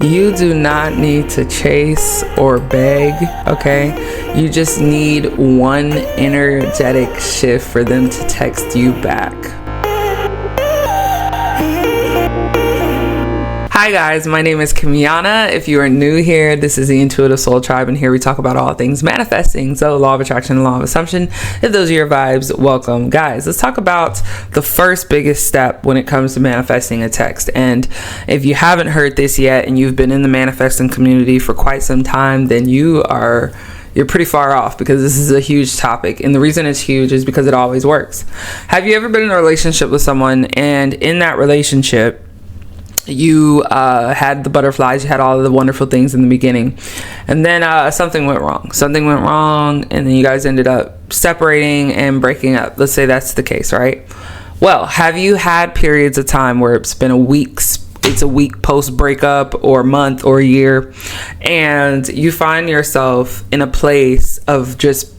You do not need to chase or beg, okay? You just need one energetic shift for them to text you back. Hi guys, my name is Kimiana. If you are new here, this is the Intuitive Soul Tribe, and here we talk about all things manifesting, so law of attraction and law of assumption. If those are your vibes, welcome. Guys, let's talk about the first biggest step when it comes to manifesting a text. And if you haven't heard this yet and you've been in the manifesting community for quite some time, then you're pretty far off, because this is a huge topic. And the reason it's huge is because it always works. Have you ever been in a relationship with someone, and in that relationship you had the butterflies, you had all of the wonderful things in the beginning, and then something went wrong, and then you guys ended up separating and breaking up? Let's say that's the case, right? Well, have you had periods of time where it's a week post breakup, or a month, or a year, and you find yourself in a place of just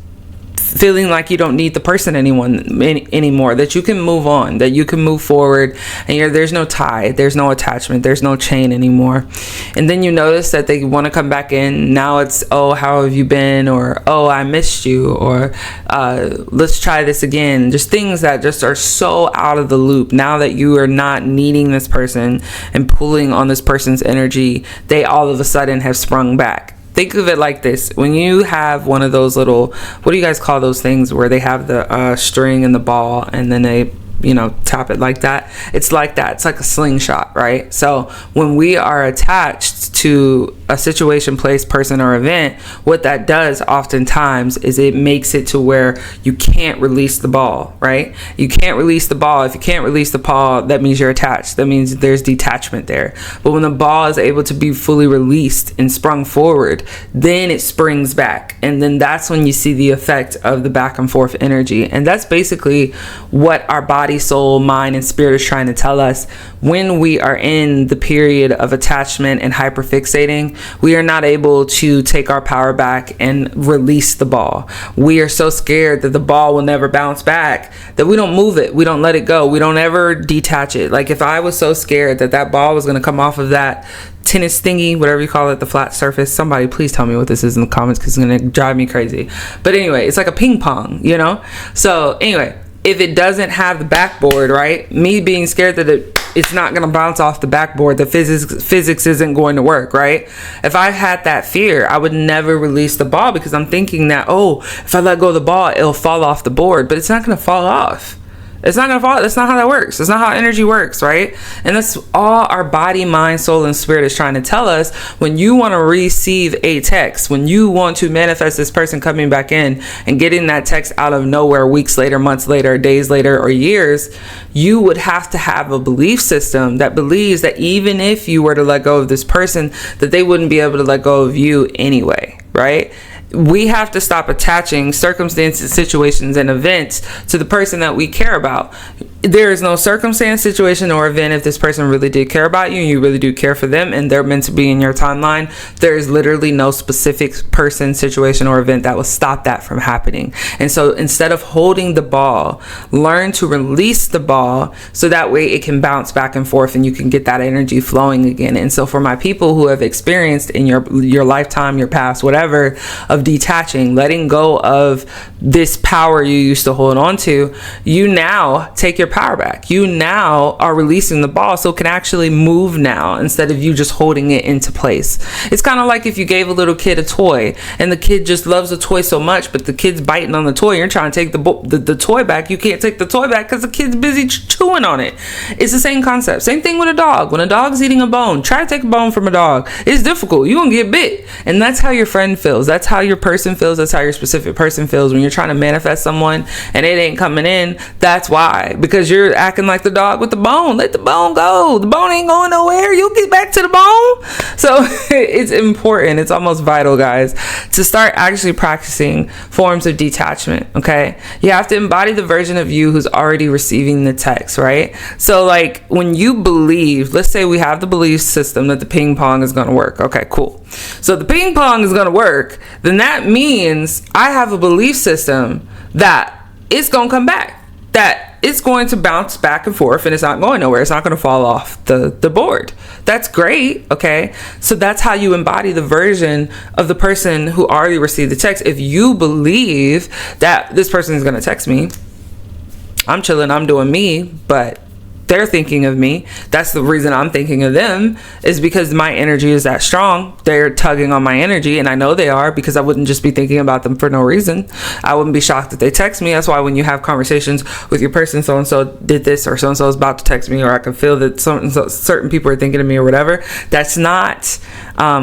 feeling like you don't need the person anymore, that you can move on, that you can move forward, and there's no tie, there's no attachment, there's no chain anymore? And then you notice that they want to come back in. Now it's, oh, how have you been? Or, oh, I missed you. Or let's try this again. Just things that just are so out of the loop. Now that you are not needing this person and pulling on this person's energy, they all of a sudden have sprung back. Think of it like this. When you have one of those little, what do you guys call those things where they have the string and the ball, and then they tap it like that? It's like that. It's like a slingshot, right? So when we are attached to a situation, place, person, or event, what that does oftentimes is it makes it to where you can't release the ball, right? You can't release the ball. If you can't release the ball, that means you're attached. That means there's detachment there. But when the ball is able to be fully released and sprung forward, then it springs back. And then that's when you see the effect of the back and forth energy. And that's basically what our body, soul, mind, and spirit is trying to tell us. When we are in the period of attachment and hyperfixating, we are not able to take our power back and release the ball. We are so scared that the ball will never bounce back that we don't move it. We don't let it go. We don't ever detach it. Like if I was so scared that ball was going to come off of that tennis thingy, whatever you call it, the flat surface. Somebody please tell me what this is in the comments, because it's going to drive me crazy. But anyway, it's like a ping pong, So anyway, if it doesn't have the backboard, right? Me being scared that it's not going to bounce off the backboard, the physics isn't going to work, right? If I had that fear, I would never release the ball, because I'm thinking that, oh, if I let go of the ball, it'll fall off the board. But it's not going to fall off. It's not going to fall. That's not how that works. That's not how energy works, right? And that's all our body, mind, soul, and spirit is trying to tell us. When you want to receive a text, when you want to manifest this person coming back in and getting that text out of nowhere, weeks later, months later, days later, or years, you would have to have a belief system that believes that even if you were to let go of this person, that they wouldn't be able to let go of you anyway, right? We have to stop attaching circumstances, situations, and events to the person that we care about. There is no circumstance, situation, or event, if this person really did care about you and you really do care for them and they're meant to be in your timeline, there is literally no specific person, situation, or event that will stop that from happening. And so instead of holding the ball, learn to release the ball, so that way it can bounce back and forth and you can get that energy flowing again. And so for my people who have experienced in your lifetime, your past, whatever, of detaching, letting go of this power you used to hold on to, you now take your power back. You now are releasing the ball, so it can actually move now, instead of you just holding it into place. It's kind of like if you gave a little kid a toy and the kid just loves the toy so much, but the kid's biting on the toy. You're trying to take the toy back. You can't take the toy back because the kid's busy chewing on it. It's the same concept. Same thing with a dog. When a dog's eating a bone, try to take a bone from a dog. It's difficult. You're gonna get bit. And that's how your friend feels. That's how your person feels. That's how your specific person feels when you're trying to manifest someone and it ain't coming in. That's why. Because you're acting like the dog with the bone. Let the bone go. The bone ain't going nowhere. You'll get back to the bone. So it's important. It's almost vital, guys, to start actually practicing forms of detachment. Okay. You have to embody the version of you who's already receiving the text, right? So like when you believe, let's say we have the belief system that the ping pong is going to work. Okay, cool. So the ping pong is going to work. Then that means I have a belief system that it's going to come back. that it's going to bounce back and forth and it's not going nowhere. It's not going to fall off the board. That's great. Okay. So that's how you embody the version of the person who already received the text. If you believe that this person is going to text me, I'm chilling, I'm doing me, but they're thinking of me. That's the reason I'm thinking of them, is because my energy is that strong. They're tugging on my energy, and I know they are, because I wouldn't just be thinking about them for no reason. I wouldn't be shocked if they text me. That's why when you have conversations with your person, so-and-so did this, or so-and-so is about to text me, or I can feel that certain people are thinking of me or whatever, that's not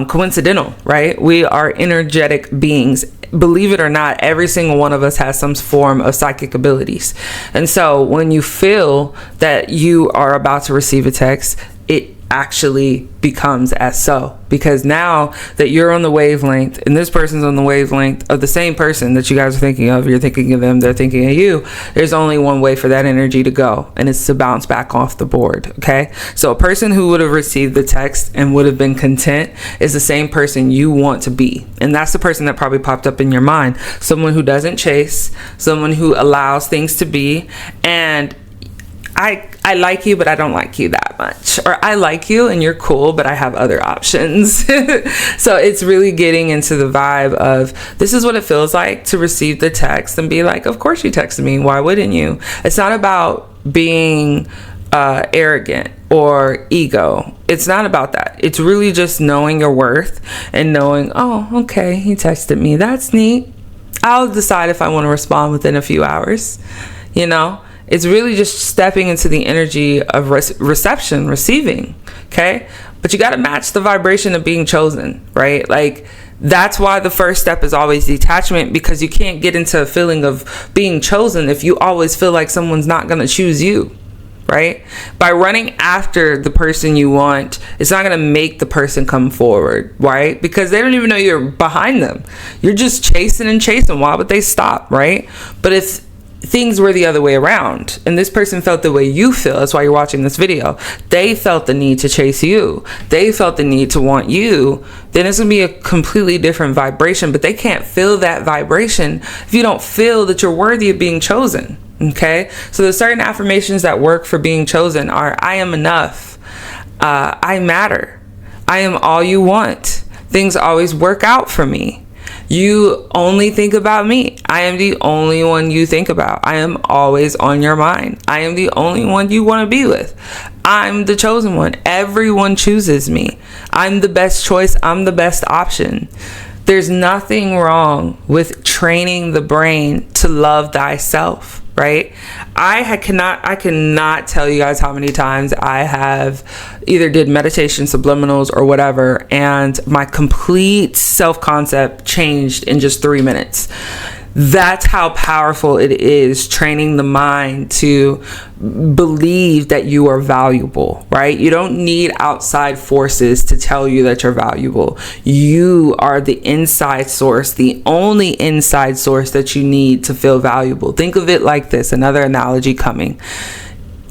coincidental, right? We are energetic beings. Believe it or not, every single one of us has some form of psychic abilities. And so when you feel that you are about to receive a text, it actually becomes as so, because now that you're on the wavelength and this person's on the wavelength of the same person that you guys are thinking of, you're thinking of them, they're thinking of you, there's only one way for that energy to go, and it's to bounce back off the board. Okay, so a person who would have received the text and would have been content is the same person you want to be, and that's the person that probably popped up in your mind. Someone who doesn't chase, someone who allows things to be, and I like you, but I don't like you that much. Or I like you and you're cool, but I have other options. So it's really getting into the vibe of, this is what it feels like to receive the text and be like, of course you texted me. Why wouldn't you? It's not about being arrogant or ego. It's not about that. It's really just knowing your worth and knowing, oh, okay, he texted me. That's neat. I'll decide if I want to respond within a few hours, you know? It's really just stepping into the energy of reception, receiving, okay? But you got to match the vibration of being chosen, right? Like, that's why the first step is always detachment, because you can't get into a feeling of being chosen if you always feel like someone's not going to choose you, right? By running after the person you want, it's not going to make the person come forward, right? Because they don't even know you're behind them. You're just chasing and chasing. Why would they stop, right? But if things were the other way around and this person felt the way you feel, that's why you're watching this video, they felt the need to chase you, they felt the need to want you, then it's gonna be a completely different vibration. But they can't feel that vibration if you don't feel that you're worthy of being chosen. Okay, so there's certain affirmations that work for being chosen are: I am enough, I matter, I am all you want, things always work out for me, you only think about me, I am the only one you think about, I am always on your mind, I am the only one you want to be with, I'm the chosen one, everyone chooses me, I'm the best choice, I'm the best option. There's nothing wrong with training the brain to love thyself, right? I cannot tell you guys how many times I have either did meditation, subliminals, or whatever, and my complete self-concept changed in just 3 minutes. That's how powerful it is, training the mind to believe that you are valuable, right? You don't need outside forces to tell you that you're valuable. You are the inside source, the only inside source that you need to feel valuable. Think of it like this, another analogy coming.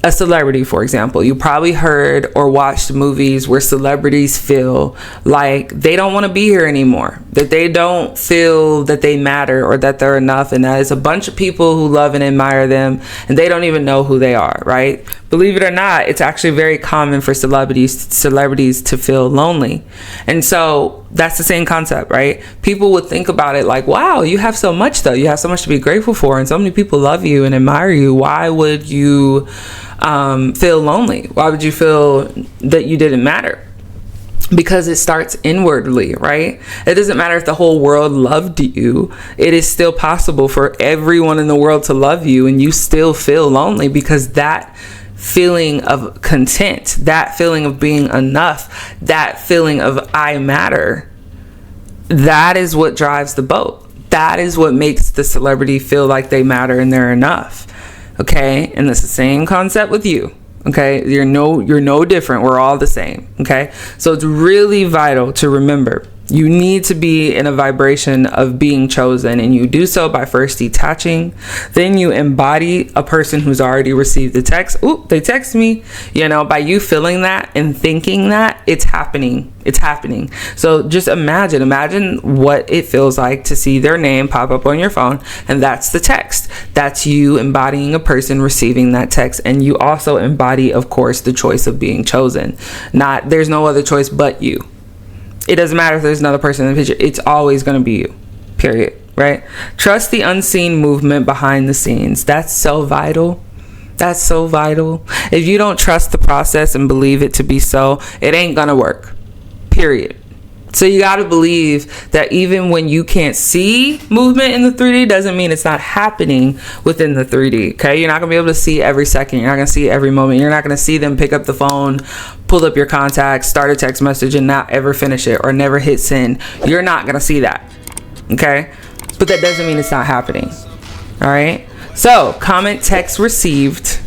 A celebrity, for example, you probably heard or watched movies where celebrities feel like they don't want to be here anymore, that they don't feel that they matter or that they're enough, and that is a bunch of people who love and admire them and they don't even know who they are, right? Believe it or not, it's actually very common for celebrities to feel lonely. And so that's the same concept, right? People would think about it like, wow, you have so much though, you have so much to be grateful for, and so many people love you and admire you. Why would you feel lonely? Why would you feel that you didn't matter? Because it starts inwardly, right? It doesn't matter if the whole world loved you. It is still possible for everyone in the world to love you and you still feel lonely, because that feeling of content, that feeling of being enough, that feeling of I matter, that is what drives the boat. That is what makes the celebrity feel like they matter and they're enough. Okay, and it's the same concept with you. Okay, you're no different. We're all the same. Okay, so it's really vital to remember You need to be in a vibration of being chosen, and you do so by first detaching. Then you embody a person who's already received the text. Ooh, they text me. You know, by you feeling that and thinking that, it's happening. It's happening. So just imagine what it feels like to see their name pop up on your phone, and that's the text. That's you embodying a person receiving that text. And you also embody, of course, the choice of being chosen. There's no other choice but you. It doesn't matter if there's another person in the picture. It's always going to be you, period, right? Trust the unseen movement behind the scenes. That's so vital. That's so vital. If you don't trust the process and believe it to be so, it ain't going to work, period. So you got to believe that even when you can't see movement in the 3D, doesn't mean it's not happening within the 3D, okay? You're not going to be able to see every second. You're not going to see every moment. You're not going to see them pick up the phone, pull up your contacts, start a text message, and not ever finish it or never hit send. You're not going to see that, okay? But that doesn't mean it's not happening, all right? So comment text received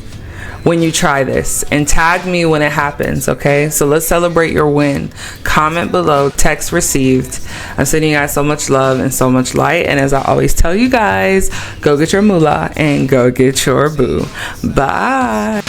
when you try this and tag me when it happens, okay? So let's celebrate your win. Comment below, text received. I'm sending you guys so much love and so much light, and as I always tell you guys, go get your moolah and go get your boo. Bye.